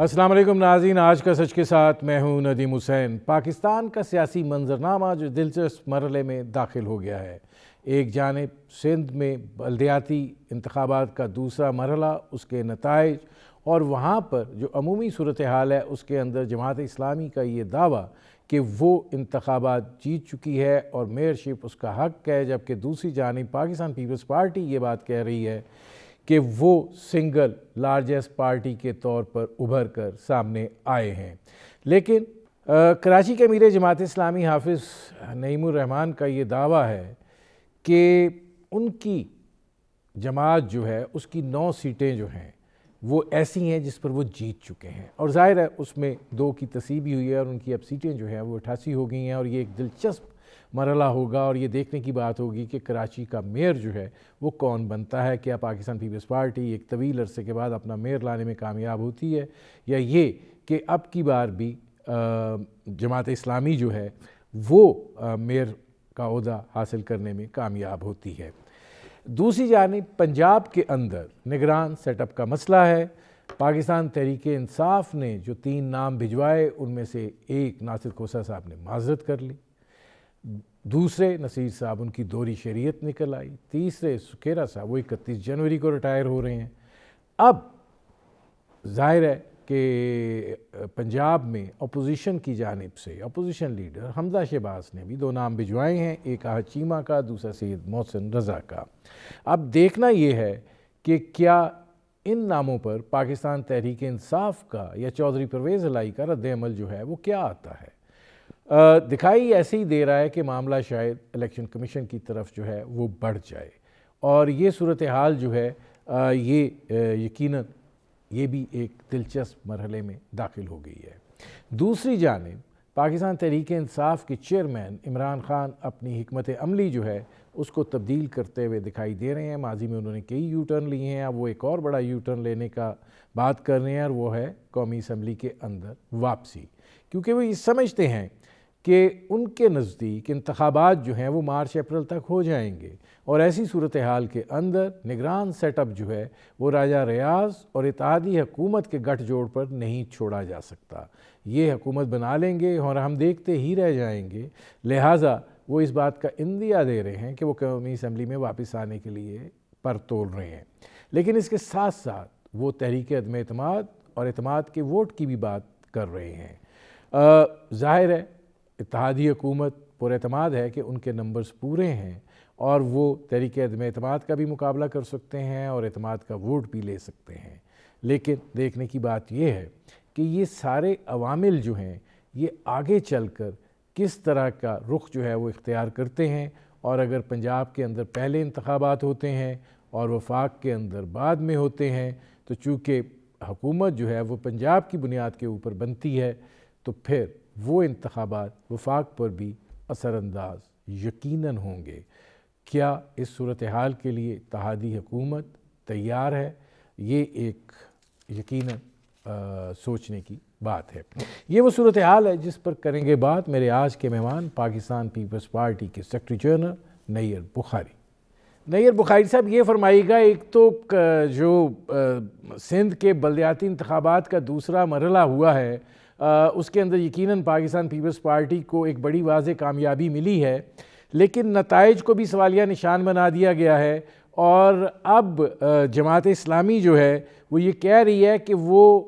السلام علیکم ناظرین، آج کا سچ کے ساتھ میں ہوں ندیم حسین۔ پاکستان کا سیاسی منظرنامہ جو دلچسپ مرحلے میں داخل ہو گیا ہے۔ ایک جانب سندھ میں بلدیاتی انتخابات کا دوسرا مرحلہ، اس کے نتائج اور وہاں پر جو عمومی صورتحال ہے اس کے اندر جماعت اسلامی کا یہ دعویٰ کہ وہ انتخابات جیت چکی ہے اور میئرشپ اس کا حق ہے، جبکہ دوسری جانب پاکستان پیپلز پارٹی یہ بات کہہ رہی ہے کہ وہ سنگل لارجسٹ پارٹی کے طور پر ابھر کر سامنے آئے ہیں۔ لیکن کراچی کے امیر جماعت اسلامی حافظ نعیم الرحمن کا یہ دعویٰ ہے کہ ان کی جماعت جو ہے اس کی 9 سیٹیں جو ہیں وہ ایسی ہیں جس پر وہ جیت چکے ہیں، اور ظاہر ہے اس میں 2 کی تصویب بھی ہوئی ہے اور ان کی اب سیٹیں جو ہیں وہ 88 ہو گئی ہیں، اور یہ ایک دلچسپ مرحلہ ہوگا اور یہ دیکھنے کی بات ہوگی کہ کراچی کا میئر جو ہے وہ کون بنتا ہے۔ کیا پاکستان پیپلز پارٹی ایک طویل عرصے کے بعد اپنا میئر لانے میں کامیاب ہوتی ہے، یا یہ کہ اب کی بار بھی جماعت اسلامی جو ہے وہ میئر کا عہدہ حاصل کرنے میں کامیاب ہوتی ہے۔ دوسری جانب پنجاب کے اندر نگران سیٹ اپ کا مسئلہ ہے۔ پاکستان تحریک انصاف نے جو 3 نام بھجوائے ان میں سے ایک ناصر کھوسہ صاحب نے معذرت کر لی، دوسرے نصیر صاحب ان کی دوہری شریعت نکل آئی، تیسرے سکھیرا صاحب وہ 31 جنوری کو ریٹائر ہو رہے ہیں۔ اب ظاہر ہے کہ پنجاب میں اپوزیشن کی جانب سے اپوزیشن لیڈر حمزہ شہباز نے بھی 2 نام بھجوائے ہیں، ایک احد چیمہ کا، دوسرا سید محسن رضا کا۔ اب دیکھنا یہ ہے کہ کیا ان ناموں پر پاکستان تحریک انصاف کا یا چودھری پرویز الہی کا رد عمل جو ہے وہ کیا آتا ہے۔ دکھائی ایسے ہی دے رہا ہے کہ معاملہ شاید الیکشن کمیشن کی طرف جو ہے وہ بڑھ جائے، اور یہ صورتحال جو ہے یہ یقیناً یہ بھی ایک دلچسپ مرحلے میں داخل ہو گئی ہے۔ دوسری جانب پاکستان تحریک انصاف کے چیئرمین عمران خان اپنی حکمت عملی جو ہے اس کو تبدیل کرتے ہوئے دکھائی دے رہے ہیں۔ ماضی میں انہوں نے کئی یو ٹرن لیے ہیں، اب وہ ایک اور بڑا یو ٹرن لینے کا بات کر رہے ہیں، اور وہ ہے قومی اسمبلی کے اندر واپسی، کیونکہ وہ یہ سمجھتے ہیں کہ ان کے نزدیک انتخابات جو ہیں وہ مارچ اپریل تک ہو جائیں گے، اور ایسی صورتحال کے اندر نگران سیٹ اپ جو ہے وہ راجہ ریاض اور اتحادی حکومت کے گٹھ جوڑ پر نہیں چھوڑا جا سکتا۔ یہ حکومت بنا لیں گے اور ہم دیکھتے ہی رہ جائیں گے، لہٰذا وہ اس بات کا اندیا دے رہے ہیں کہ وہ قومی اسمبلی میں واپس آنے کے لیے پر تول رہے ہیں۔ لیکن اس کے ساتھ ساتھ وہ تحریک عدم اعتماد اور اعتماد کے ووٹ کی بھی بات کر رہے ہیں۔ ظاہر ہے اتحادی حکومت پر اعتماد ہے کہ ان کے نمبرز پورے ہیں اور وہ تحریک عدم اعتماد کا بھی مقابلہ کر سکتے ہیں اور اعتماد کا ووٹ بھی لے سکتے ہیں۔ لیکن دیکھنے کی بات یہ ہے کہ یہ سارے عوامل جو ہیں یہ آگے چل کر کس طرح کا رخ جو ہے وہ اختیار کرتے ہیں، اور اگر پنجاب کے اندر پہلے انتخابات ہوتے ہیں اور وفاق کے اندر بعد میں ہوتے ہیں، تو چونکہ حکومت جو ہے وہ پنجاب کی بنیاد کے اوپر بنتی ہے، تو پھر وہ انتخابات وفاق پر بھی اثر انداز یقیناً ہوں گے۔ کیا اس صورتحال کے لیے اتحادی حکومت تیار ہے؟ یہ ایک یقیناً سوچنے کی بات ہے۔ یہ وہ صورتحال ہے جس پر کریں گے بات میرے آج کے مہمان پاکستان پیپلز پارٹی کے سیکرٹری جنرل نیر بخاری۔ نیر بخاری صاحب یہ فرمائیے گا، ایک تو جو سندھ کے بلدیاتی انتخابات کا دوسرا مرحلہ ہوا ہے اس کے اندر یقیناً پاکستان پیپلز پارٹی کو ایک بڑی واضح کامیابی ملی ہے، لیکن نتائج کو بھی سوالیہ نشان بنا دیا گیا ہے، اور اب جماعت اسلامی جو ہے وہ یہ کہہ رہی ہے کہ وہ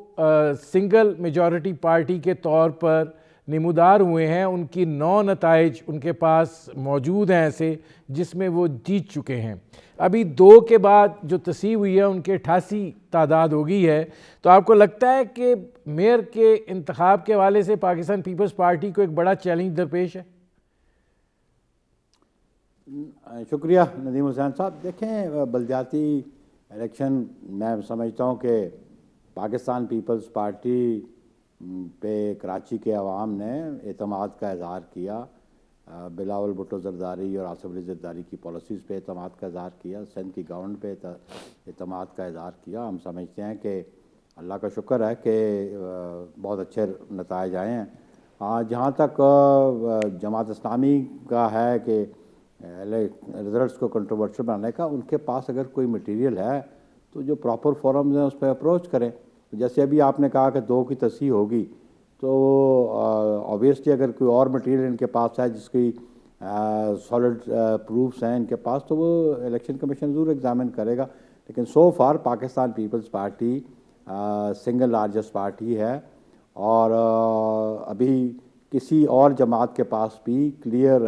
سنگل میجورٹی پارٹی کے طور پر نمودار ہوئے ہیں۔ ان کی 9 نتائج ان کے پاس موجود ہیں ایسے جس میں وہ جیت چکے ہیں۔ ابھی 2 کے بعد جو تصویب ہوئی ہے ان کے 88 تعداد ہو گئی ہے، تو آپ کو لگتا ہے کہ میئر کے انتخاب کے حوالے سے پاکستان پیپلز پارٹی کو ایک بڑا چیلنج درپیش ہے؟ شکریہ ندیم حسین صاحب۔ دیکھیں، بلدیاتی الیکشن میں سمجھتا ہوں کہ پاکستان پیپلز پارٹی پہ کراچی کے عوام نے اعتماد کا اظہار کیا، بلاول بھٹو زرداری اور آصف علی زرداری کی پالیسیز پہ اعتماد کا اظہار کیا، سندھ کی گورنمنٹ پہ اعتماد کا اظہار کیا۔ ہم سمجھتے ہیں کہ اللہ کا شکر ہے کہ بہت اچھے نتائج آئے ہیں۔ جہاں تک جماعت اسلامی کا ہے کہ ریزلٹس کو کنٹروورشل بنانے کا، ان کے پاس اگر کوئی مٹیریل ہے تو جو پراپر فورمز ہیں اس پہ اپروچ کریں۔ جیسے ابھی آپ نے کہا کہ 2 کی تصحیح ہوگی، تو آبویسلی اگر کوئی اور مٹیریل ان کے پاس ہے جس کی سالڈ پروفس ہیں ان کے پاس، تو وہ الیکشن کمیشن ضرور ایگزامن کرے گا. لیکن so far Pakistan Peoples party single largest party ہے، اور ابھی کسی اور جماعت کے پاس بھی کلیئر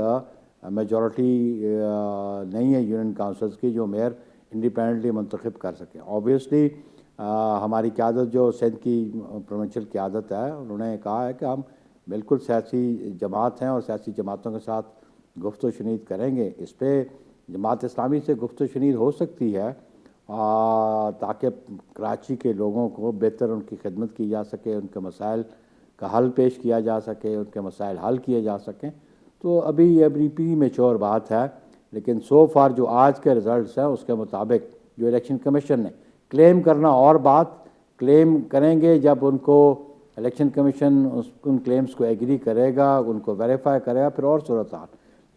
میجورٹی نہیں ہے یونین کونسلز کی جو میئر انڈیپینڈنٹلی منتخب کر سکے. آبویسلی ہماری قیادت جو سندھ کی پروونشل قیادت ہے، انہوں نے کہا ہے کہ ہم بالکل سیاسی جماعت ہیں اور سیاسی جماعتوں کے ساتھ گفت و شنید کریں گے. اس پہ جماعت اسلامی سے گفت و شنید ہو سکتی ہے تاکہ کراچی کے لوگوں کو بہتر ان کی خدمت کی جا سکے، ان کے مسائل کا حل پیش کیا جا سکے، ان کے مسائل حل کیے جا سکیں. تو ابھی یہ پری میچور بات ہے، لیکن سو فار جو آج کے رزلٹس ہیں اس کے مطابق جو الیکشن کمیشن نے کلیم کرنا، اور بات کلیم کریں گے جب ان کو الیکشن کمیشن ان کلیمز کو ایگری کرے گا، ان کو ویریفائی کرے گا، پھر اور صورتحال.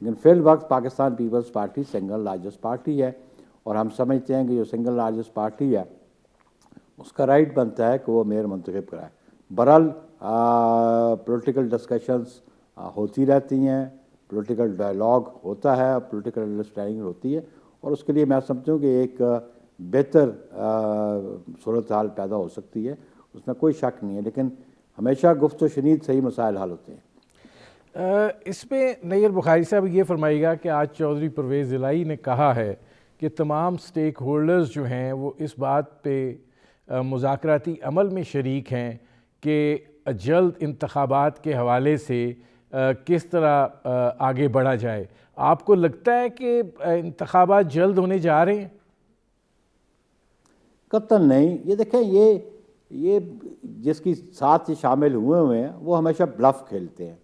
لیکن فی الوقت Pakistan Peoples party single largest party ہے، اور ہم سمجھتے ہیں کہ جو سنگل لارجسٹ پارٹی ہے اس کا رائٹ بنتا ہے کہ وہ میئر منتخب کرائے. بہرحال پولیٹیکل ڈسکشنز ہوتی رہتی ہیں، پولیٹیکل ڈائلاگ ہوتا ہے، پولیٹیکل انڈرسٹینڈنگ ہوتی ہے، اور اس کے لیے میں سمجھتا ہوں کہ ایک بہتر صورتحال پیدا ہو سکتی ہے، اس میں کوئی شک نہیں ہے. لیکن ہمیشہ گفت و شنید سے ہی مسائل حل ہوتے ہیں. اس میں نیئر بخاری صاحب یہ فرمائے گا کہ آج چودھری پرویز الہی نے کہا ہے کہ تمام سٹیک ہولڈرز جو ہیں وہ اس بات پہ مذاکراتی عمل میں شریک ہیں کہ جلد انتخابات کے حوالے سے کس طرح آگے بڑھا جائے. آپ کو لگتا ہے کہ انتخابات جلد ہونے جا رہے ہیں؟ قطعاً نہیں. یہ دیکھیں، یہ جس کی ساتھ یہ شامل ہوئے ہیں وہ ہمیشہ بلف کھیلتے ہیں.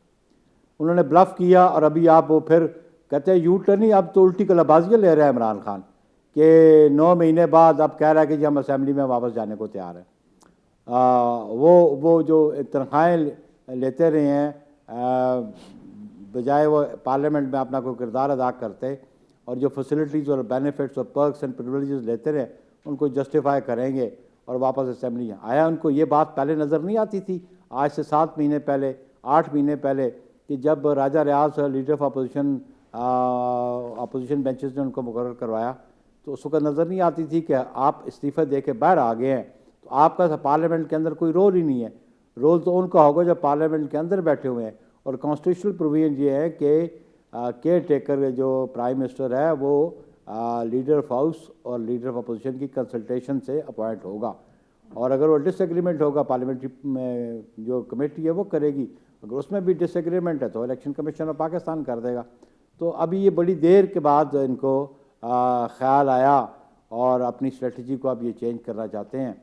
انہوں نے بلف کیا، اور ابھی آپ وہ پھر کہتے ہیں یو ٹرن ہی. اب تو الٹی کلابازیاں لے رہے ہیں عمران خان کہ 9 مہینے بعد اب کہہ رہا ہے کہ جی ہم اسمبلی میں واپس جانے کو تیار ہیں. وہ جو تنخواہیں لیتے رہے ہیں بجائے وہ پارلیمنٹ میں اپنا کوئی کردار ادا کرتے، اور جو فیسلٹیز اور بینیفٹس اور پرکس اینڈ پریویلیجز لیتے رہے ان کو جسٹیفائی کریں گے اور واپس اسمبلی آیا. ان کو یہ بات پہلے نظر نہیں آتی تھی آج سے 7 مہینے پہلے، 8 مہینے پہلے، کہ جب راجہ ریاض لیڈر آف اپوزیشن بینچز نے ان کو مقرر کروایا تو اس وقت نظر نہیں آتی تھی کہ آپ استعفے دے کے باہر آ گئے ہیں تو آپ کا پارلیمنٹ کے اندر کوئی رول ہی نہیں ہے. رول تو ان کا ہوگا جو پارلیمنٹ کے اندر بیٹھے ہوئے ہیں. اور کانسٹیٹیوشنل پروویژن یہ ہے کہ کیئر ٹیکر جو پرائم منسٹر ہے وہ لیڈر آف ہاؤس اور لیڈر آف اپوزیشن کی کنسلٹیشن سے اپوائنٹ ہوگا، اور اگر وہ ڈس ایگریمنٹ ہوگا پارلیمنٹری جو کمیٹی ہے وہ کرے گی. اگر اس میں بھی ڈس ایگریمنٹ ہے تو الیکشن کمیشن آف پاکستان کر دے گا. تو ابھی یہ بڑی دیر کے بعد ان کو خیال آیا اور اپنی اسٹریٹجی کو اب یہ چینج کرنا چاہتے ہیں.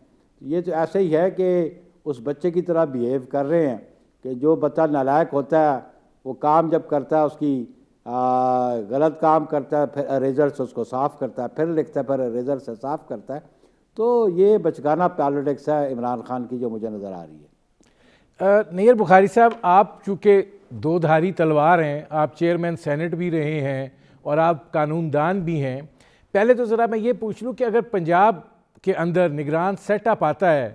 یہ تو ایسے ہی ہے کہ اس بچے کی طرح بیہیو کر رہے ہیں کہ جو بچہ نالائق ہوتا ہے وہ کام جب کرتا ہے اس کی غلط کام کرتا ہے، پھر اریزر سے اس کو صاف کرتا ہے، پھر لکھتا ہے، پھر اریزر سے صاف کرتا ہے. تو یہ بچگانہ پالیٹکس ہے عمران خان کی جو مجھے نظر آ رہی ہے. نیئر بخاری صاحب، آپ چونکہ 2 دھاری تلوار ہیں، آپ چیئرمین سینٹ بھی رہے ہیں اور آپ قانون دان بھی ہیں. پہلے تو ذرا میں یہ پوچھ لوں کہ اگر پنجاب کے اندر نگران سیٹ اپ آتا ہے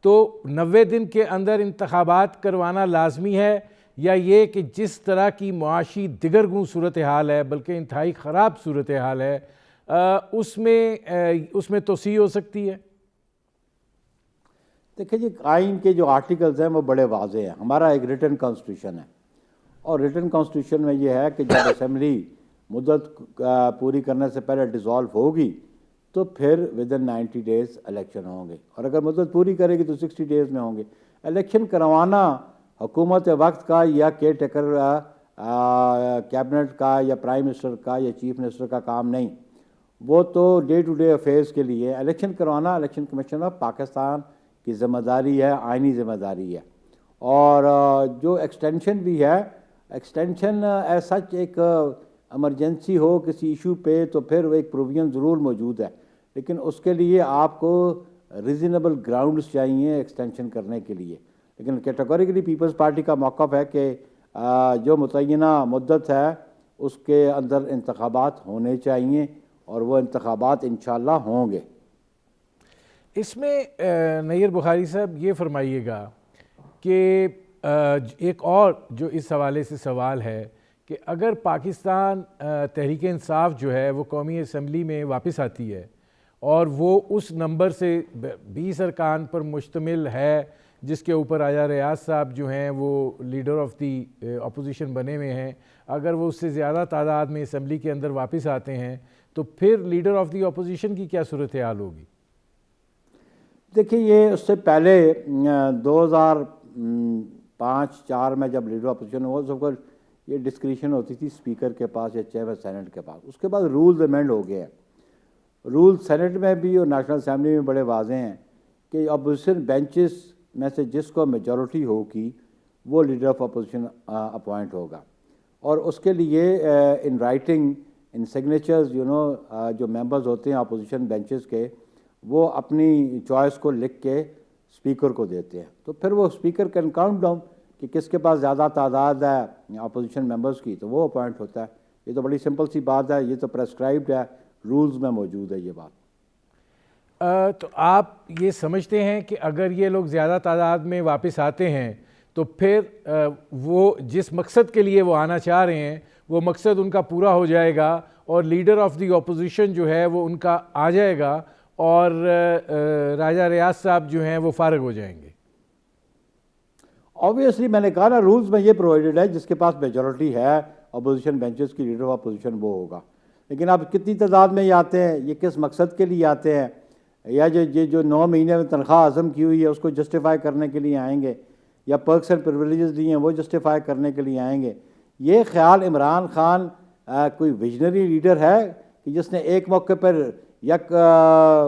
تو 90 دن کے اندر انتخابات کروانا لازمی ہے، یا یہ کہ جس طرح کی معاشی دگرگوں صورتحال ہے، بلکہ انتہائی خراب صورتحال ہے، اس میں توسیع ہو سکتی ہے؟ دیکھیں جی، آئین کے جو آرٹیکلز ہیں وہ بڑے واضح ہیں. ہمارا ایک ریٹن کانسٹیٹیوشن ہے، اور ریٹن کانسٹیٹیوشن میں یہ ہے کہ جب اسمبلی مدت پوری کرنے سے پہلے ڈیزالو ہوگی تو پھر ودن 90 ڈیز الیکشن ہوں گے، اور اگر مدت پوری کرے گی تو 60 ڈیز میں ہوں گے. الیکشن کروانا حکومت وقت کا یا کیئر ٹیکر کیبنٹ کا یا پرائم منسٹر کا یا چیف منسٹر کا کام نہیں. وہ تو ڈے ٹو ڈے افیئرس کے لیے الیکشن کروانا الیکشن کمیشن آف پاکستان کی ذمہ داری ہے، آئینی ذمہ داری ہے. اور جو ایکسٹینشن بھی ہے، ایکسٹینشن ایز سچ ایک ایمرجنسی ہو کسی ایشو پہ تو پھر وہ ایک پروویژن ضرور موجود ہے، لیکن اس کے لیے آپ کو ریزنیبل گراؤنڈز چاہیے ایکسٹینشن کرنے کے لیے. لیکن کیٹیگوریکلی پیپلز پارٹی کا موقف ہے کہ جو متعینہ مدت ہے اس کے اندر انتخابات ہونے چاہیے، اور وہ انتخابات انشاءاللہ ہوں گے. اس میں نیر بخاری صاحب یہ فرمائیے گا کہ ایک اور جو اس حوالے سے سوال ہے کہ اگر پاکستان تحریک انصاف جو ہے وہ قومی اسمبلی میں واپس آتی ہے اور وہ اس نمبر سے 20 ارکان پر مشتمل ہے جس کے اوپر آیا ریاض صاحب جو ہیں وہ لیڈر آف دی اپوزیشن بنے ہوئے ہیں، اگر وہ اس سے زیادہ تعداد میں اسمبلی کے اندر واپس آتے ہیں تو پھر لیڈر آف دی اپوزیشن کی کیا صورتحال ہوگی؟ دیکھیں یہ اس سے پہلے 2005-04 میں جب لیڈر اپوزیشن ہوا سب کو یہ ڈسکریشن ہوتی تھی اسپیکر کے پاس یا چیئرمین سینٹ کے پاس. اس کے بعد رولز امینڈ ہو گئے ہیں. رول سینٹ میں بھی اور نیشنل اسمبلی میں بڑے واضح ہیں کہ اپوزیشن بینچز میں سے جس کو میجورٹی ہوگی وہ لیڈر آف اپوزیشن اپوائنٹ ہوگا، اور اس کے لیے ان رائٹنگ ان سگنیچرز جو ممبرز ہوتے ہیں اپوزیشن بینچز کے وہ اپنی چوائس کو لکھ کے اسپیکر کو دیتے ہیں. تو پھر وہ اسپیکر کین کاؤنٹ ڈاؤن کہ کس کے پاس زیادہ تعداد ہے اپوزیشن ممبرز کی تو وہ اپوائنٹ ہوتا ہے. یہ تو بڑی سمپل سی بات ہے، یہ تو پریسکرائبڈ ہے، رولز میں موجود ہے یہ بات. تو آپ یہ سمجھتے ہیں کہ اگر یہ لوگ زیادہ تعداد میں واپس آتے ہیں تو پھر وہ جس مقصد کے لیے وہ آنا چاہ رہے ہیں وہ مقصد ان کا پورا ہو جائے گا اور لیڈر آف دی اپوزیشن جو ہے وہ ان کا آ جائے گا اور راجہ ریاض صاحب جو ہیں وہ فارغ ہو جائیں گے؟ آبویسلی میں نے کہا نا رولز میں یہ پرووائڈڈ ہے جس کے پاس میجورٹی ہے اپوزیشن بینچز کی لیڈر آف اپوزیشن وہ ہوگا. لیکن اب کتنی تعداد میں یہ آتے ہیں، یہ کس مقصد کے لیے آتے ہیں، یا جو 9 مہینے میں تنخواہ عزم کی ہوئی ہے اس کو جسٹیفائی کرنے کے لیے آئیں گے، یا پرکس اینڈ پریویلیجز لی ہیں وہ جسٹیفائی کرنے کے لیے آئیں گے. یہ خیال عمران خان کوئی ویژنری لیڈر ہے کہ جس نے ایک موقع پر یک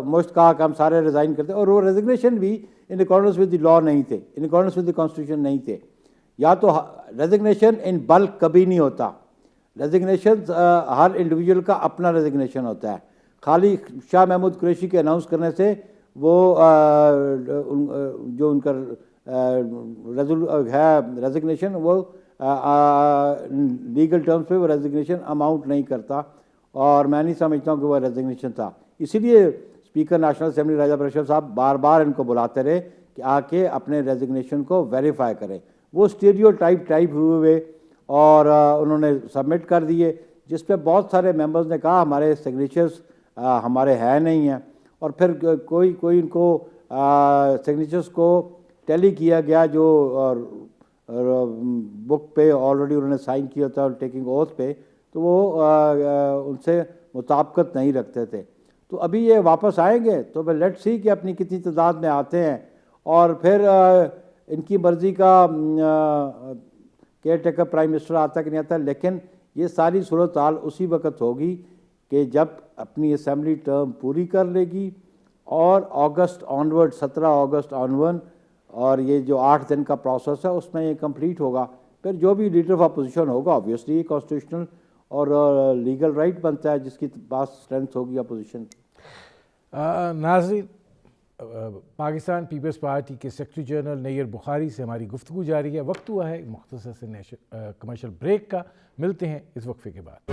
مشت کہا کہ ہم سارے ریزائن کرتے، اور وہ ریزگنیشن بھی ان اکارڈنس ود دی لا نہیں تھے، in accordance with the constitution نہیں تھے. یا تو ریزگنیشن ان بلک کبھی نہیں ہوتا، ریزگنیشن ہر انڈیویجول کا اپنا ریزگنیشن ہوتا ہے. خالی شاہ محمود قریشی کے اناؤنس کرنے سے وہ جو ان کا ہے ریزگنیشن وہ لیگل ٹرمز پہ وہ ریزگنیشن اماؤنٹ نہیں کرتا، اور میں نہیں سمجھتا ہوں کہ وہ ریزگنیشن تھا. اسی لیے اسپیکر نیشنل اسمبلی راجہ پرشر صاحب بار بار ان کو بلاتے رہے کہ آ کے اپنے ریزگنیشن کو ویریفائی کریں. وہ اسٹیریو ٹائپ ہوئے اور انہوں نے سبمٹ کر دیے، جس پہ بہت سارے ممبرز نے کہا ہمارے سگنیچرز ہمارے ہے نہیں ہیں، اور پھر کوئی ان کو سگنیچرز کو ٹیلی کیا گیا جو بک پہ آلریڈی انہوں نے سائن کیا تھا ٹیکنگ اوتھ پہ، تو وہ ان سے مطابقت نہیں رکھتے تھے. تو ابھی یہ واپس آئیں گے تو لیٹ سی کہ اپنی کتنی تعداد میں آتے ہیں، اور پھر ان کی مرضی کا کیئر ٹیکر پرائم منسٹر آتا کہ نہیں آتا. لیکن یہ ساری صورتحال اسی وقت ہوگی کہ جب اپنی اسمبلی ٹرم پوری کر لے گی، اور اگست آنورڈ 17 اگست آنورڈ، اور یہ جو 8 دن کا پروسیس ہے اس میں یہ کمپلیٹ ہوگا. پھر جو بھی لیڈر آف اپوزیشن ہوگا آبویسلی کانسٹیٹیوشنل اور لیگل رائٹ بنتا ہے جس کی پاس اسٹرینتھ ہوگی اپوزیشن کی. ناظرین، پاکستان پیپلز پارٹی کے سیکرٹری جنرل نیر بخاری سے ہماری گفتگو جاری ہے. وقت ہوا ہے مختصر سے کمرشل بریک کا. ملتے ہیں اس وقفے کے بعد.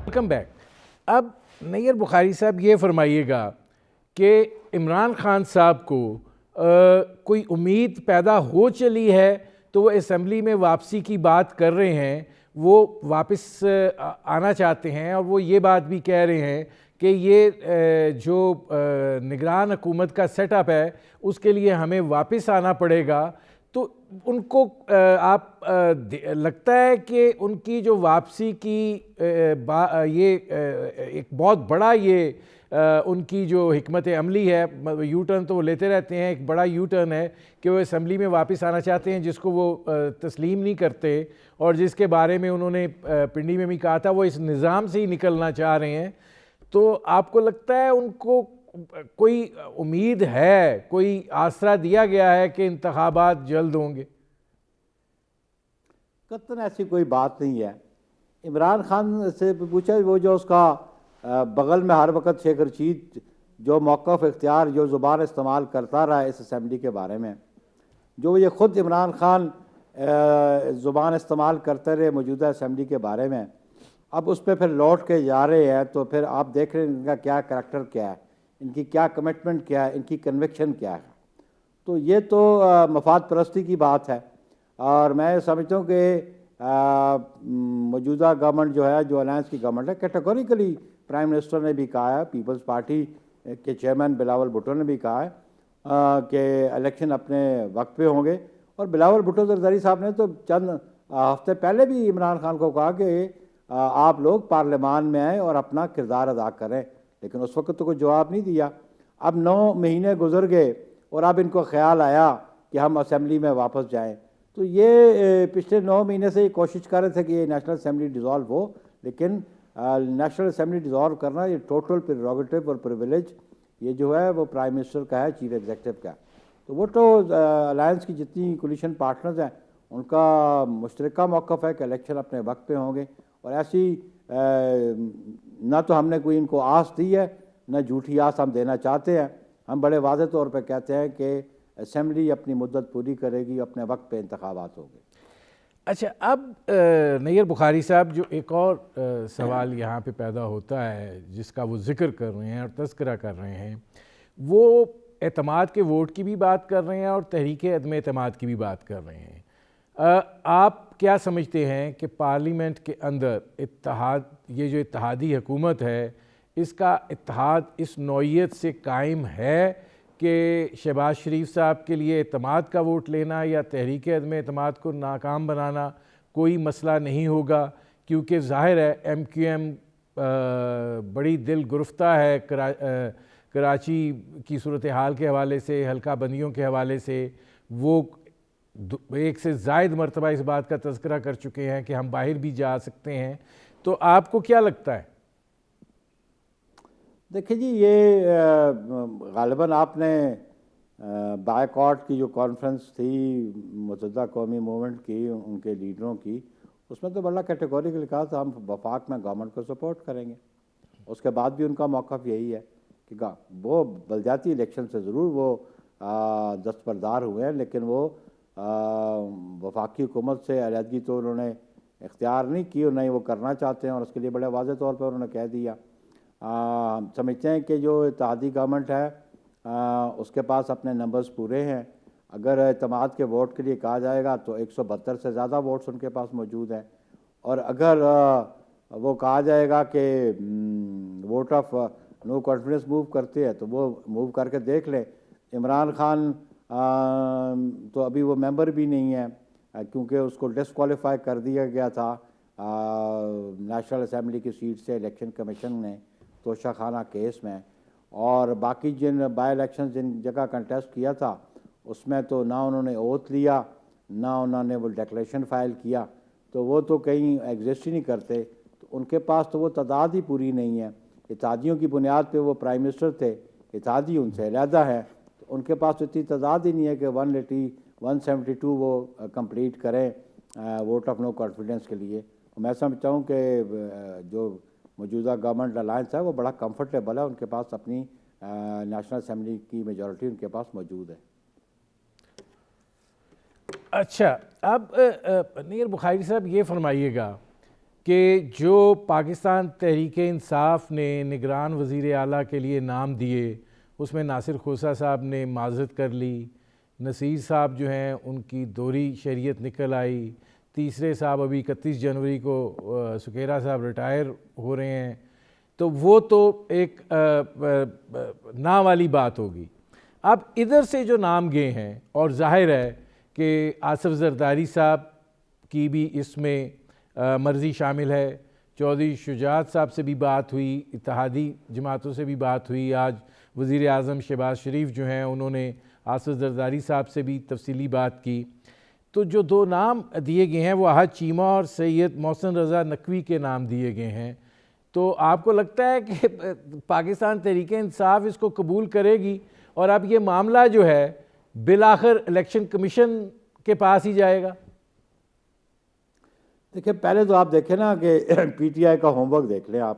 Welcome back. اب نیر بخاری صاحب یہ فرمائیے گا کہ عمران خان صاحب کو کوئی امید پیدا ہو چلی ہے تو وہ اسمبلی میں واپسی کی بات کر رہے ہیں، وہ واپس آنا چاہتے ہیں، اور وہ یہ بات بھی کہہ رہے ہیں کہ یہ جو نگران حکومت کا سیٹ اپ ہے اس کے لیے ہمیں واپس آنا پڑے گا. تو ان کو آپ لگتا ہے کہ ان کی جو واپسی کی یہ ایک بہت بڑا یہ ان کی جو حکمت عملی ہے، یو ٹرن تو وہ لیتے رہتے ہیں، ایک بڑا یو ٹرن ہے کہ وہ اسمبلی میں واپس آنا چاہتے ہیں جس کو وہ تسلیم نہیں کرتے، اور جس کے بارے میں انہوں نے پنڈی میں بھی کہا تھا وہ اس نظام سے ہی نکلنا چاہ رہے ہیں. تو آپ کو لگتا ہے ان کو کوئی امید ہے، کوئی آسرا دیا گیا ہے کہ انتخابات جلد ہوں گے؟ قطعاً ایسی کوئی بات نہیں ہے. عمران خان سے پوچھا وہ جو اس کا بغل میں ہر وقت شیخ رشید جو موقف اختیار جو زبان استعمال کرتا رہا ہے اس اسمبلی کے بارے میں، جو یہ خود عمران خان زبان استعمال کرتے رہے موجودہ اسمبلی کے بارے میں، اب اس پہ پھر لوٹ کے جا رہے ہیں، تو پھر آپ دیکھ رہے ہیں ان کا کیا کریکٹر کیا ہے، ان کی کیا کمٹمنٹ کیا ہے، ان کی کنوکشن کیا ہے۔ تو یہ تو مفاد پرستی کی بات ہے، اور میں سمجھتا ہوں کہ موجودہ گورنمنٹ جو ہے، جو الائنس کی گورنمنٹ ہے، کیٹیگوریکلی پرائم منسٹر نے بھی کہا ہے، پیپلز پارٹی کے چیئرمین بلاول بھٹو نے بھی کہا ہے کہ الیکشن اپنے وقت پہ ہوں گے، اور بلاول بھٹو زرداری صاحب نے تو چند ہفتے پہلے بھی عمران خان کو کہا کہ آپ لوگ پارلیمان میں آئیں اور اپنا کردار ادا کریں، لیکن اس وقت تو کوئی جواب نہیں دیا۔ اب 9 مہینے گزر گئے اور اب ان کو خیال آیا کہ ہم اسمبلی میں واپس جائیں، تو یہ پچھلے 9 مہینے سے یہ کوشش کر رہے تھے کہ یہ نیشنل اسمبلی ڈیزالو ہو، لیکن نیشنل اسمبلی ڈیزالو کرنا یہ ٹوٹل پریروگیٹو اور پریویلیج یہ جو ہے وہ پرائم منسٹر کا ہے، چیف ایگزیکٹو کا ہے۔ تو وہ تو الائنس کی جتنی کولیشن پارٹنرز ہیں ان کا مشترکہ موقف ہے کہ الیکشن اپنے وقت پہ ہوں گے، اور ایسی نہ تو ہم نے کوئی ان کو آس دی ہے، نہ جھوٹی آس ہم دینا چاہتے ہیں۔ ہم بڑے واضح طور پہ کہتے ہیں کہ اسمبلی اپنی مدت پوری کرے گی، اپنے وقت پہ انتخابات ہوں گے۔ اچھا، اب نیر بخاری صاحب، جو ایک اور سوال یہاں پہ پیدا ہوتا ہے جس کا وہ ذکر کر رہے ہیں اور تذکرہ کر رہے ہیں، وہ اعتماد کے ووٹ کی بھی بات کر رہے ہیں اور تحریک عدم اعتماد کی بھی بات کر رہے ہیں۔ آپ کیا سمجھتے ہیں کہ پارلیمنٹ کے اندر اتحاد، یہ جو اتحادی حکومت ہے، اس کا اتحاد اس نوعیت سے قائم ہے کہ شہباز شریف صاحب کے لیے اعتماد کا ووٹ لینا یا تحریک عدم اعتماد کو ناکام بنانا کوئی مسئلہ نہیں ہوگا؟ کیونکہ ظاہر ہے ایم کیو ایم بڑی دل گرفتہ ہے کراچی کی صورتحال کے حوالے سے، حلقہ بندیوں کے حوالے سے۔ وہ ایک سے زائد مرتبہ اس بات کا تذکرہ کر چکے ہیں کہ ہم باہر بھی جا سکتے ہیں۔ تو آپ کو کیا لگتا ہے؟ دیکھیں جی، یہ غالباً آپ نے بائیکاٹ کی جو کانفرنس تھی متحدہ قومی موومنٹ کی، ان کے لیڈروں کی، اس میں تو بڑا کیٹیگوریکل کہا تھا ہم وفاق میں گورنمنٹ کو سپورٹ کریں گے۔ اس کے بعد بھی ان کا موقف یہی ہے کہ وہ بلدیاتی الیکشن سے ضرور وہ دستبردار ہوئے ہیں، لیکن وہ وفاقی حکومت سے علیحدگی تو انہوں نے اختیار نہیں کی اور نہ ہی وہ کرنا چاہتے ہیں، اور اس کے لیے بڑے واضح طور پر انہوں نے کہہ دیا۔ ہم سمجھتے ہیں کہ جو اتحادی گورنمنٹ ہے اس کے پاس اپنے نمبرز پورے ہیں۔ اگر اعتماد کے ووٹ کے لیے کہا جائے گا تو 172 سے زیادہ ووٹس ان کے پاس موجود ہیں، اور اگر وہ کہا جائے گا کہ vote of no confidence move کرتے ہیں تو وہ موو کر کے دیکھ لیں۔ عمران خان تو ابھی وہ ممبر بھی نہیں ہے، کیونکہ اس کو ڈسکوالیفائی کر دیا گیا تھا نیشنل اسمبلی کی سیٹ سے الیکشن کمیشن نے توشہ خانہ کیس میں، اور باقی جن بائی الیکشن جن جگہ کنٹیسٹ کیا تھا اس میں تو نہ انہوں نے اوتھ لیا، نہ انہوں نے وہ ڈیکلیریشن فائل کیا، تو وہ تو کہیں ایگزسٹ ہی نہیں کرتے، تو ان کے پاس تو وہ تعداد ہی پوری نہیں ہے۔ اتحادیوں کی بنیاد پہ وہ پرائم منسٹر تھے، اتحادی ان سے علیحدہ ہے، تو ان کے پاس اتنی تعداد ہی نہیں ہے کہ 172 وہ کمپلیٹ کریں ووٹ آف نو کانفیڈنس کے لیے۔ میں سمجھتا ہوں کہ جو موجودہ گورنمنٹ الائنس ہے وہ بڑا کمفرٹیبل ہے، ان کے پاس اپنی نیشنل اسمبلی کی میجورٹی ان کے پاس موجود ہے۔ اچھا، اب نیر بخاری صاحب یہ فرمائیے گا کہ جو پاکستان تحریک انصاف نے نگران وزیر اعلیٰ کے لیے نام دیے، اس میں ناصر کھوسہ صاحب نے معذرت کر لی، نصیر صاحب جو ہیں ان کی دوہری شہریت نکل آئی، تیسرے صاحب ابھی 31 جنوری کو سکھیرا صاحب ریٹائر ہو رہے ہیں، تو وہ تو ایک نا والی بات ہوگی۔ اب ادھر سے جو نام گئے ہیں، اور ظاہر ہے کہ آصف زرداری صاحب کی بھی اس میں مرضی شامل ہے، چودھری شجاعت صاحب سے بھی بات ہوئی، اتحادی جماعتوں سے بھی بات ہوئی، آج وزیر اعظم شہباز شریف جو ہیں انہوں نے آصف زرداری صاحب سے بھی تفصیلی بات کی۔ تو جو 2 نام دیے گئے ہیں وہ احد چیمہ اور سید محسن رضا نقوی کے نام دیے گئے ہیں، تو آپ کو لگتا ہے کہ پاکستان تحریک انصاف اس کو قبول کرے گی اور اب یہ معاملہ جو ہے بالآخر الیکشن کمیشن کے پاس ہی جائے گا؟ دیکھیں، پہلے تو آپ دیکھیں نا کہ پی ٹی آئی کا ہوم ورک دیکھ لیں آپ۔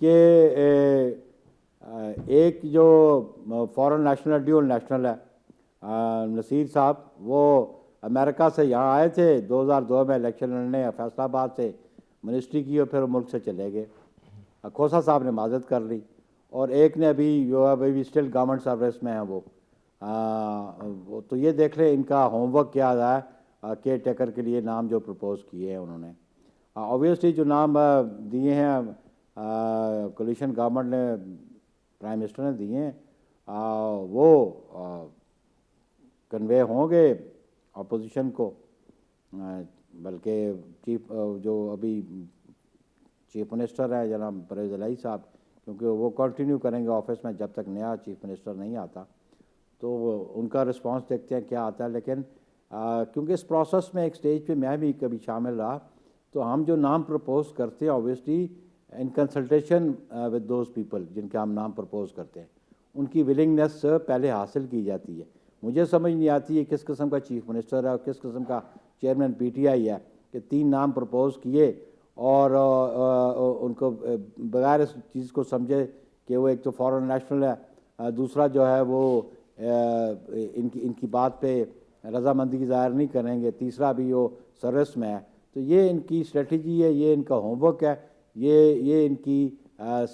کہ ایک جو فورن نیشنل ڈیول نیشنل ہے نصیر صاحب، وہ امریکہ سے یہاں آئے تھے 2002 میں الیکشن لڑنے، فیصل آباد سے منسٹری کی اور پھر ملک سے چلے گئے. کھوسہ صاحب نے معذرت کر لی، اور ایک نے ابھی جو ہے ابھی اسٹل گورنمنٹ سروس میں ہیں وہ. تو یہ دیکھ لیں ان کا ہوم ورک کیا رہا ہے کیئر ٹیکر کے لیے نام جو پرپوز کیے ہیں انہوں نے. اوبویسلی جو نام دیے ہیں کولیشن گورنمنٹ نے، پرائم منسٹر نے دیے ہیں، وہ کنوے ہوں گے اپوزیشن کو. بلکہ جو ابھی چیف منسٹر ہے جناب پرویز الہی صاحب، کیونکہ وہ کنٹینیو کریں گے آفس میں جب تک نیا چیف منسٹر نہیں آتا، تو ان کا رسپانس دیکھتے ہیں کیا آتا ہے. لیکن کیونکہ اس پروسیس میں ایک سٹیج پہ میں بھی کبھی شامل رہا، تو ہم جو نام پرپوز کرتے ہیں obviously in consultation with those people جن کے ہم نام پرپوز کرتے ہیں، ان کی ولنگنیس پہلے حاصل کی جاتی ہے. مجھے سمجھ نہیں آتی ہے کس قسم کا چیف منسٹر ہے اور کس قسم کا چیئرمین پی ٹی آئی ہے کہ 3 نام پرپوز کیے اور ان کو بغیر اس چیز کو سمجھے کہ وہ ایک تو فورن نیشنل ہے، دوسرا جو ہے وہ ان کی بات پہ رضامندی ظاہر نہیں کریں گے، تیسرا بھی وہ سروس میں ہے. تو یہ ان کی اسٹریٹجی ہے، یہ ان کا ہوم ورک ہے، یہ ان کی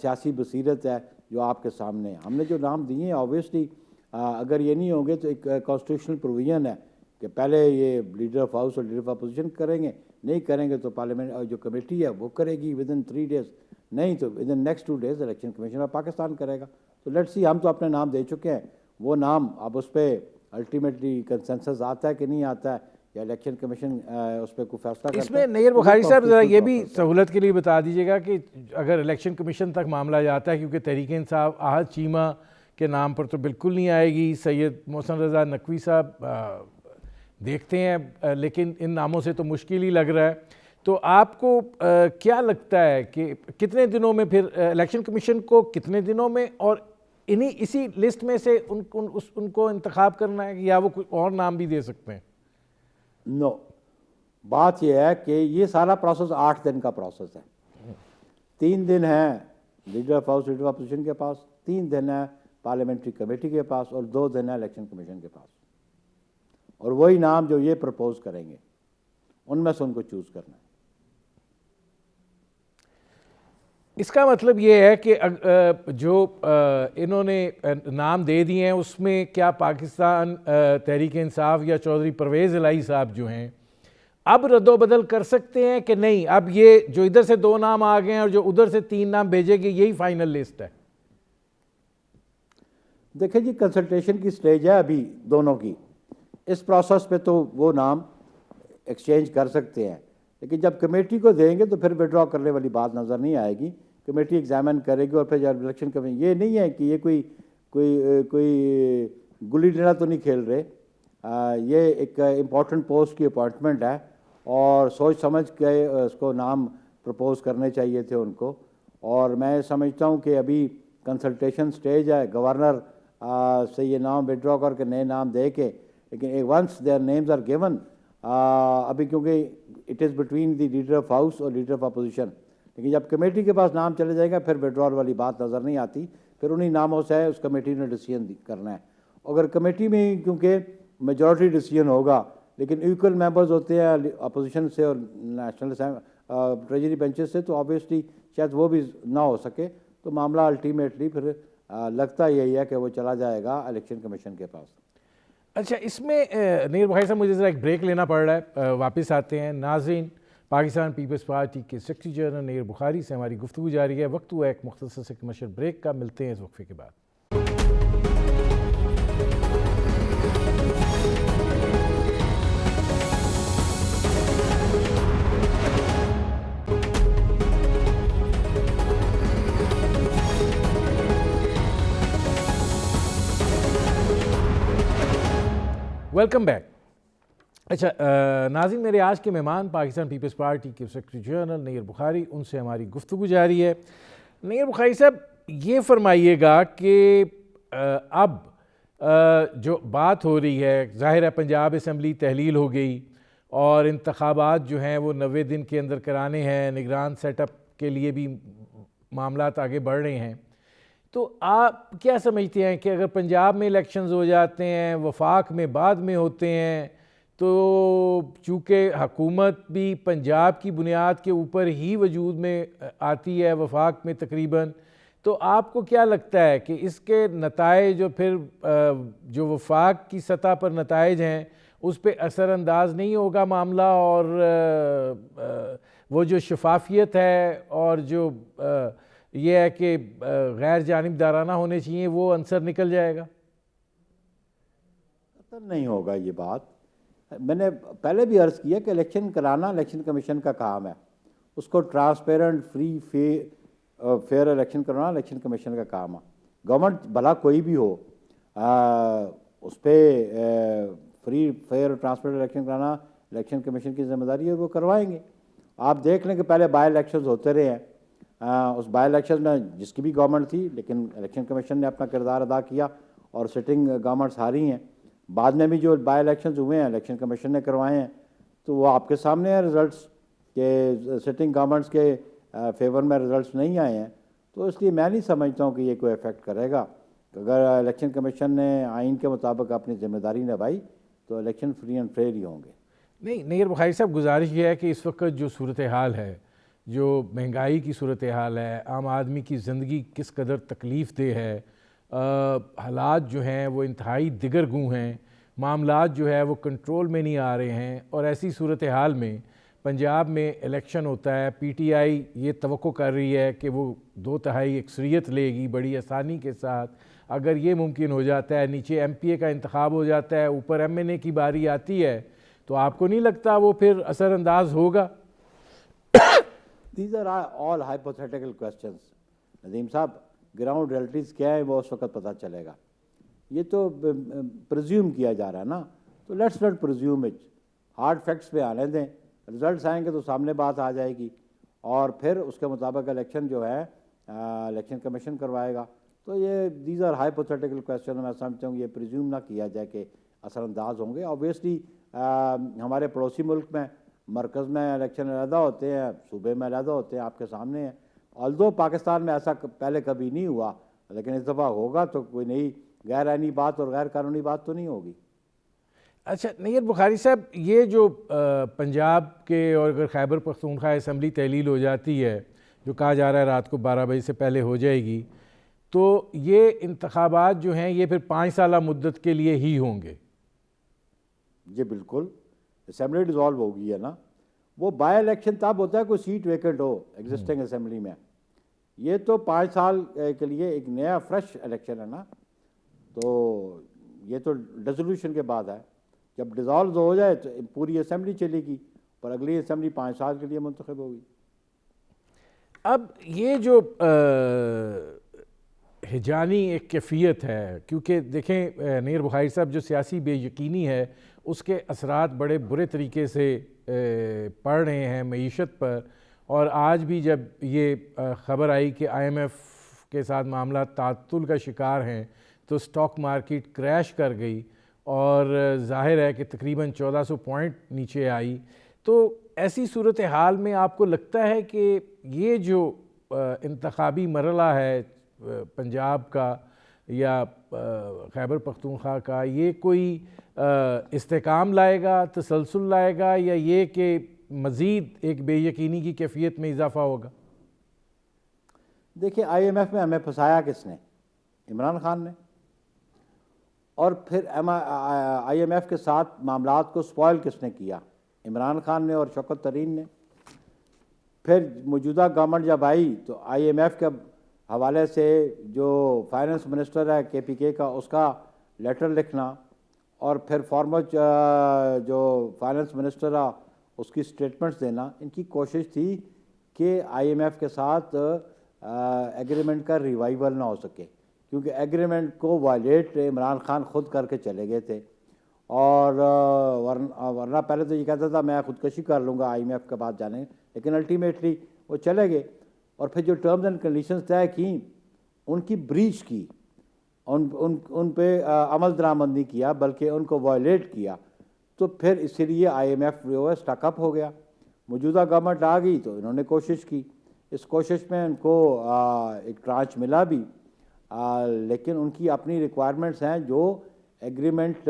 سیاسی بصیرت ہے جو آپ کے سامنے ہے. ہم نے جو نام دیے ہیں اوبویسلی اگر یہ نہیں ہوں گے تو ایک کانسٹیٹیوشنل پروویژن ہے کہ پہلے یہ لیڈر آف ہاؤس اور لیڈر آف اپوزیشن کریں گے، نہیں کریں گے تو پارلیمنٹ جو کمیٹی ہے وہ کرے گی ود ان 3 days، نہیں تو with in next 2 days election commission of Pakistan کرے گا. تو لیٹس سی، ہم تو اپنے نام دے چکے ہیں، وہ نام اب اس پہ الٹیمیٹلی کنسنسس آتا ہے کہ نہیں آتا ہے، یا الیکشن کمیشن اس پہ کوئی فیصلہ کرتا ہے. اس میں نیر بخاری صاحب ذرا یہ بھی سہولت کے لیے بتا دیجیے گا کہ اگر الیکشن کمیشن تک معاملہ جاتا ہے، کیونکہ تحریک انصاف احد چیمہ کے نام پر تو بالکل نہیں آئے گی، سید محسن رضا نقوی صاحب دیکھتے ہیں، لیکن ان ناموں سے تو مشکل ہی لگ رہا ہے. تو آپ کو کیا لگتا ہے کہ کتنے دنوں میں پھر الیکشن کمیشن کو کتنے دنوں میں اور اسی لسٹ میں سے ان کو انتخاب کرنا ہے، یا وہ کوئی اور نام بھی دے سکتے ہیں؟ نو، بات یہ ہے کہ یہ سارا پروسیس 8 دن کا پروسیس ہے. 3 دن ہیں leader of house leader of opposition کے پاس، 3 دن ہے پارلیمنٹری کمیٹی کے پاس، اور 2 دن ہے الیکشن کمیشن کے پاس. اور وہی نام جو یہ پرپوز کریں گے ان میں سے ان کو چوز کرنا ہے. اس کا مطلب یہ ہے کہ جو انہوں نے نام دے دیے ہیں اس میں کیا پاکستان تحریک انصاف یا چودھری پرویز الہی صاحب جو ہیں اب رد و بدل کر سکتے ہیں کہ نہیں، اب یہ جو ادھر سے 2 نام آ گئے ہیں اور جو ادھر سے 3 نام بھیجے گے یہی فائنل لسٹ ہے؟ دیکھیں جی، کنسلٹیشن کی سٹیج ہے ابھی دونوں کی. اس پروسیس پہ تو وہ نام ایکسچینج کر سکتے ہیں، لیکن جب کمیٹی کو دیں گے تو پھر وڈرا کرنے والی بات نظر نہیں آئے گی. کمیٹی ایگزامن کرے گی اور پھر جب الیکشن کمیشن، یہ نہیں ہے کہ یہ کوئی گلی ڈنڈا تو نہیں کھیل رہے. یہ ایک امپورٹنٹ پوسٹ کی اپوائنٹمنٹ ہے اور سوچ سمجھ کے اس کو نام پرپوز کرنے چاہیے تھے ان کو. اور میں سمجھتا ہوں کہ ابھی کنسلٹیشن سٹیج ہے، گورنر سے یہ نام وڈرا کر کے نئے نام دے کے، لیکن once their names are given ابھی کیونکہ it is between the leader of house اور لیڈر آف اپوزیشن، لیکن جب کمیٹی کے پاس نام چلے جائے گا پھر وڈرال والی بات نظر نہیں آتی. پھر انہی ناموں سے اس کمیٹی نے ڈیسیژن کرنا ہے. اگر کمیٹی میں کیونکہ میجورٹی ڈیسیژن ہوگا لیکن ایکول ممبرز ہوتے ہیں اپوزیشن سے اور نیشنل ٹریجری بینچز سے، تو آبویسلی شاید وہ بھی نہ ہو سکے. تو معاملہ الٹیمیٹلی پھر لگتا یہی ہے کہ وہ چلا جائے گا الیکشن کمیشن کے پاس. اچھا، اس میں نیر بخاری صاحب مجھے ذرا ایک بریک لینا پڑ رہا ہے، واپس آتے ہیں. ناظرین، پاکستان پیپلز پارٹی کے سیکرٹری جنرل نیر بخاری سے ہماری گفتگو جاری ہے. وقت ہوا ایک مختصر سے کمرشل بریک کا، ملتے ہیں اس وقفے کے بعد. Welcome back. اچھا ناظرین، میرے آج کے مہمان پاکستان پیپلز پارٹی کے سیکرٹری جنرل نیر بخاری، ان سے ہماری گفتگو جاری ہے. نیر بخاری صاحب، یہ فرمائیے گا کہ اب جو بات ہو رہی ہے، ظاہر ہے پنجاب اسمبلی تحلیل ہو گئی اور انتخابات جو ہیں وہ 90 دن کے اندر کرانے ہیں، نگران سیٹ اپ کے لیے بھی معاملات آگے بڑھ رہے ہیں، تو آپ کیا سمجھتے ہیں کہ اگر پنجاب میں الیکشنز ہو جاتے ہیں، وفاق میں بعد میں ہوتے ہیں، تو چونکہ حکومت بھی پنجاب کی بنیاد کے اوپر ہی وجود میں آتی ہے وفاق میں تقریباً، تو آپ کو کیا لگتا ہے کہ اس کے نتائج جو پھر جو وفاق کی سطح پر نتائج ہیں اس پہ اثر انداز نہیں ہوگا معاملہ، اور وہ جو شفافیت ہے اور جو یہ ہے کہ غیر جانبدارانہ ہونے چاہیے وہ عنصر نکل جائے گا؟ نہیں ہوگا یہ بات. میں نے پہلے بھی عرض کیا کہ الیکشن کرانا الیکشن کمیشن کا کام ہے، اس کو ٹرانسپیرنٹ فری فیئر الیکشن کرانا الیکشن کمیشن کا کام ہے. گورنمنٹ بھلا کوئی بھی ہو اس پہ فری فیئر ٹرانسپیرنٹ الیکشن کرانا الیکشن کمیشن کی ذمہ داری ہے، وہ کروائیں گے. آپ دیکھ لیں کہ پہلے بائی الیکشنز ہوتے رہے ہیں، اس بائی الیکشن میں جس کی بھی گورنمنٹ تھی لیکن الیکشن کمیشن نے اپنا کردار ادا کیا اور سٹنگ گورنمنٹس ہاری ہیں. بعد میں بھی جو بائی الیکشنز ہوئے ہیں الیکشن کمیشن نے کروائے ہیں، تو وہ آپ کے سامنے ہیں رزلٹس کہ سٹنگ گورنمنٹس کے فیور میں رزلٹس نہیں آئے ہیں. تو اس لیے میں نہیں سمجھتا ہوں کہ یہ کوئی افیکٹ کرے گا. اگر الیکشن کمیشن نے آئین کے مطابق اپنی ذمہ داری نبھائی تو الیکشن فری اینڈ فیئر ہی ہوں گے. نہیں نیر بخاری صاحب، گزارش یہ ہے کہ اس وقت جو صورتحال ہے، جو مہنگائی کی صورتحال ہے، عام آدمی کی زندگی کس قدر تکلیف دہ ہے، حالات جو ہیں وہ انتہائی دگرگوں ہیں، معاملات جو ہے وہ کنٹرول میں نہیں آ رہے ہیں، اور ایسی صورتحال میں پنجاب میں الیکشن ہوتا ہے. پی ٹی آئی یہ توقع کر رہی ہے کہ وہ 2/3 اکثریت لے گی بڑی آسانی کے ساتھ. اگر یہ ممکن ہو جاتا ہے، نیچے ایم پی اے کا انتخاب ہو جاتا ہے، اوپر ایم این اے کی باری آتی ہے، تو آپ کو نہیں لگتا وہ پھر اثر انداز ہوگا؟ These are all hypothetical questions. Nadeem صاحب، گراؤنڈ ریئلٹیز کیا ہے وہ اس وقت پتہ چلے گا. یہ تو پرزیوم کیا جا رہا ہے نا، تو let's not presume it. Hard facts پہ آنے دیں، رزلٹس آئیں گے تو سامنے بات آ جائے گی، اور پھر اس کے مطابق الیکشن جو ہے الیکشن کمیشن کروائے گا. تو یہ دیز آر ہائپوتھیٹیکل کویسچن. میں سمجھتا ہوں یہ پرزیوم نہ کیا جائے کہ اثر انداز ہوں گے. اوبیسلی ہمارے پڑوسی ملک میں مرکز میں الیکشن علیحدہ ہوتے ہیں، صوبے میں علیحدہ ہوتے ہیں، آپ کے سامنے ہیں. although پاکستان میں ایسا پہلے کبھی نہیں ہوا، لیکن اس دفعہ ہوگا تو کوئی نئی غیر آئینی بات اور غیر قانونی بات تو نہیں ہوگی. اچھا نیر بخاری صاحب، یہ جو پنجاب کے اور اگر خیبر پختونخوا اسمبلی تحلیل ہو جاتی ہے، جو کہا جا رہا ہے رات کو 12 بجے سے پہلے ہو جائے گی، تو یہ انتخابات جو ہیں یہ پھر 5 سالہ مدت کے لیے ہی ہوں گے؟ جی بالکل. اسمبلی ڈیزالو ہوگی ہے نا. وہ بائی الیکشن تب ہوتا ہے کوئی سیٹ ویکنٹ ہو ایگزسٹنگ اسمبلی میں. یہ تو 5 سال کے لیے ایک نیا فریش الیکشن ہے نا. تو یہ تو ڈیزولوشن کے بعد ہے. جب ڈیزالو ہو جائے تو پوری اسمبلی چلے گی، پر اگلی اسمبلی 5 سال کے لیے منتخب ہوگی. اب یہ جو ہجانی ایک کیفیت ہے، کیونکہ دیکھیں نیر بخاری صاحب، جو سیاسی بے یقینی ہے اس کے اثرات بڑے برے طریقے سے پڑ رہے ہیں معیشت پر. اور آج بھی جب یہ خبر آئی کہ آئی ایم ایف کے ساتھ معاملات تعطل کا شکار ہیں تو سٹاک مارکیٹ کریش کر گئی، اور ظاہر ہے کہ تقریباً 1400 پوائنٹ نیچے آئی. تو ایسی صورتحال میں آپ کو لگتا ہے کہ یہ جو انتخابی مرحلہ ہے پنجاب کا یا خیبر پختونخوا کا، یہ کوئی استحکام لائے گا، تسلسل لائے گا، یا یہ کہ مزید ایک بے یقینی کی کیفیت میں اضافہ ہوگا؟ دیکھیں، آئی ایم ایف میں ہمیں پھنسایا کس نے؟ عمران خان نے. اور پھر آئی ایم ایف کے ساتھ معاملات کو سپوائل کس نے کیا؟ عمران خان نے اور شوکت ترین نے. پھر موجودہ گورنمنٹ جب آئی تو آئی ایم ایف کے حوالے سے جو فائننس منسٹر ہے کے پی کے کا، اس کا لیٹر لکھنا، اور پھر فارمر جو فائننس منسٹر ہے اس کی سٹیٹمنٹس دینا، ان کی کوشش تھی کہ آئی ایم ایف کے ساتھ ایگریمنٹ کا ریوائیول نہ ہو سکے، کیونکہ ایگریمنٹ کو وائلیٹ عمران خان خود کر کے چلے گئے تھے. اور ورنہ پہلے تو یہ کہتا تھا میں خودکشی کر لوں گا آئی ایم ایف کے بعد جانے، لیکن الٹیمیٹلی وہ چلے گئے. اور پھر جو ٹرمز اینڈ کنڈیشنز طے کیں ان کی بریچ کی، ان پہ عمل درآمد نہیں کیا بلکہ ان کو وائلیٹ کیا. تو پھر اسی لیے آئی ایم ایف جو ہے اسٹک اپ ہو گیا. موجودہ گورنمنٹ آ گئی تو انہوں نے کوشش کی, اس کوشش میں ان کو ایک ٹرانچ ملا بھی, لیکن ان کی اپنی ریکوائرمنٹس ہیں جو ایگریمنٹ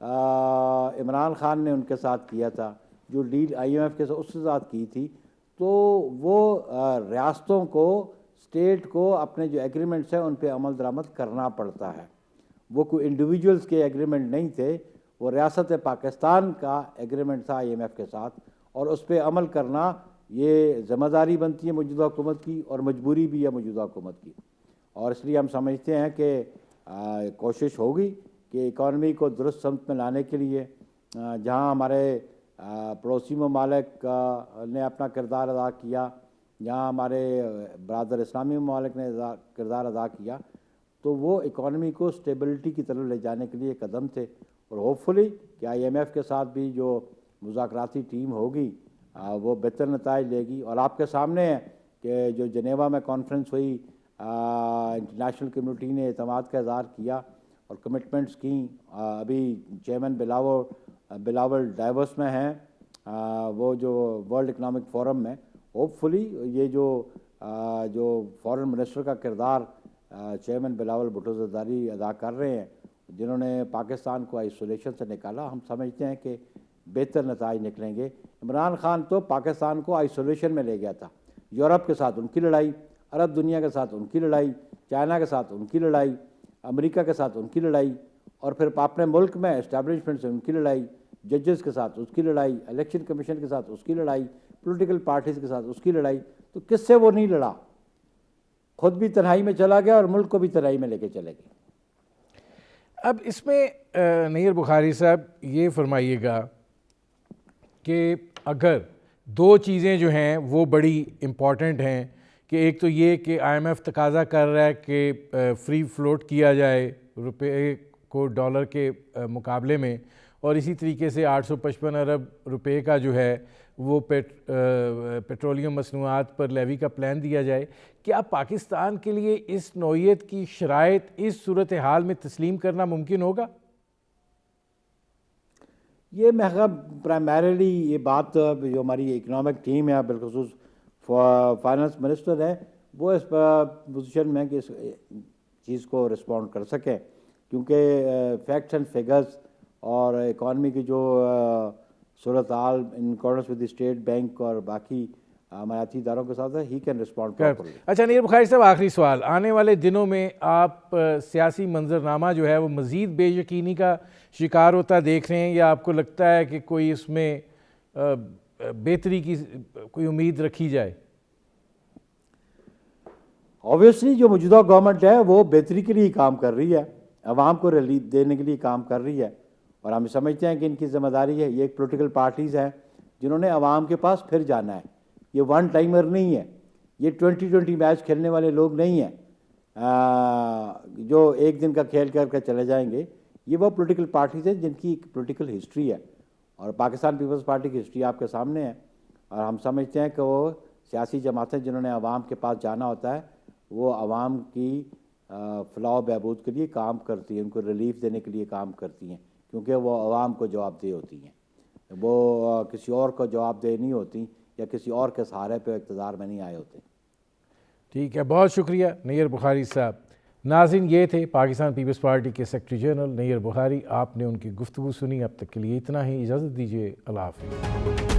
عمران خان نے ان کے ساتھ کیا تھا, جو ڈیل آئی ایم ایف کے ساتھ اس کے ساتھ کی تھی, تو وہ ریاستوں کو, اسٹیٹ کو اپنے جو ایگریمنٹس ہیں ان پہ عمل درآمد کرنا پڑتا ہے. وہ کوئی انڈیویجولس کے ایگریمنٹ نہیں تھے, وہ ریاست پاکستان کا ایگریمنٹ تھا آئی ایم ایف کے ساتھ, اور اس پہ عمل کرنا یہ ذمہ داری بنتی ہے موجودہ حکومت کی, اور مجبوری بھی ہے موجودہ حکومت کی. اور اس لیے ہم سمجھتے ہیں کہ کوشش ہوگی کہ اکانومی کو درست سمت میں لانے کے لیے جہاں ہمارے پڑوسی ممالک نے اپنا کردار ادا کیا, جہاں ہمارے برادر اسلامی ممالک نے کردار ادا کیا, تو وہ اکانومی کو اسٹیبلٹی کی طرف لے جانے کے لیے قدم تھے. اور ہوپ فلی کہ آئی ایم ایف کے ساتھ بھی جو مذاکراتی ٹیم ہوگی وہ بہتر نتائج لے گی. اور آپ کے سامنے ہے کہ جو جنیوا میں کانفرنس ہوئی, انٹرنیشنل کمیونٹی نے اعتماد کا اظہار کیا اور کمٹمنٹس کیں. ابھی چیئرمین بلاول ڈائیورس میں ہیں, وہ جو ورلڈ اکنامک فورم میں, ہوپ فلی یہ جو فارن منسٹر کا کردار چیئرمین بلاول بھٹو زرداری ادا کر رہے ہیں, جنہوں نے پاکستان کو آئسولیشن سے نکالا, ہم سمجھتے ہیں کہ بہتر نتائج نکلیں گے. عمران خان تو پاکستان کو آئسولیشن میں لے گیا تھا, یورپ کے ساتھ ان کی لڑائی, عرب دنیا کے ساتھ ان کی لڑائی, چائنا کے ساتھ ان کی لڑائی, امریکہ کے ساتھ ان کی لڑائی, اور پھر اپنے ملک میں اسٹیبلشمنٹ سے ان کی لڑائی, ججز کے ساتھ اس کی لڑائی, الیکشن کمیشن کے ساتھ اس کی لڑائی, پولیٹیکل پارٹیز کے ساتھ اس کی لڑائی. تو کس سے وہ نہیں لڑا, خود بھی تنہائی میں چلا گیا اور ملک کو بھی تنہائی میں لے کے چلے گئے. اب اس میں نیر بخاری صاحب یہ فرمائیے گا کہ اگر دو چیزیں جو ہیں وہ بڑی امپورٹنٹ ہیں, کہ ایک تو یہ کہ آئی ایم ایف تقاضا کر رہا ہے کہ فری فلوٹ کیا جائے روپے کو ڈالر کے مقابلے میں, اور اسی طریقے سے 855 ارب روپے کا جو ہے وہ پیٹرولیم مصنوعات پر لیوی کا پلان دیا جائے. کیا پاکستان کے لیے اس نوعیت کی شرائط اس صورتحال میں تسلیم کرنا ممکن ہوگا؟ یہ پرائمریلی یہ بات جو ہماری اکنامک ٹیم ہے, بالخصوص فائنانس منسٹر ہے, وہ اس پوزیشن میں کہ اس چیز کو رسپونڈ کر سکیں, کیونکہ فیکٹس اینڈ فگرز اور اکانومی کی جو صورتحال in accordance with the state bank اور باقی اماراتی اداروں کے ساتھ ہے, ہی کین رسپونڈ پراپرلی. اچھا نیر بخاری صاحب, آخری سوال, آنے والے دنوں میں آپ سیاسی منظرنامہ جو ہے وہ مزید بے یقینی کا شکار ہوتا دیکھ رہے ہیں, یا آپ کو لگتا ہے کہ کوئی اس میں بہتری کی کوئی امید رکھی جائے؟ اوبیسلی جو موجودہ گورنمنٹ ہے وہ بہتری کے لیے کام کر رہی ہے, عوام کو ریلیف دینے کے لیے کام کر رہی ہے, اور ہم سمجھتے ہیں کہ ان کی ذمہ داری ہے. یہ ایک پولیٹیکل پارٹیز ہیں جنہوں نے عوام کے پاس پھر جانا ہے, یہ ون ٹائمر نہیں ہے, یہ 2020 میچ کھیلنے والے لوگ نہیں ہیں جو ایک دن کا کھیل کر کے چلے جائیں گے. یہ وہ پولیٹیکل پارٹیز ہیں جن کی ایک پولیٹیکل ہسٹری ہے, اور پاکستان پیپلز پارٹی کی ہسٹری آپ کے سامنے ہے, اور ہم سمجھتے ہیں کہ وہ سیاسی جماعتیں جنہوں نے عوام کے پاس جانا ہوتا ہے وہ عوام کی فلاح و بہبود کے لیے کام کرتی ہیں, ان کو ریلیف دینے کے لیے کام کرتی ہیں, کیونکہ وہ عوام کو جواب دہ ہوتی ہیں, وہ کسی اور کو جواب دہ نہیں ہوتی یا کسی اور کے سہارے پہ اقتدار میں نہیں آئے ہوتے. ٹھیک ہے, بہت شکریہ نیر بخاری صاحب. ناظرین, یہ تھے پاکستان پیپلز پارٹی کے سیکرٹری جنرل نیر بخاری. آپ نے ان کی گفتگو سنی. اب تک کے لیے اتنا ہی, اجازت دیجیے, اللہ حافظ.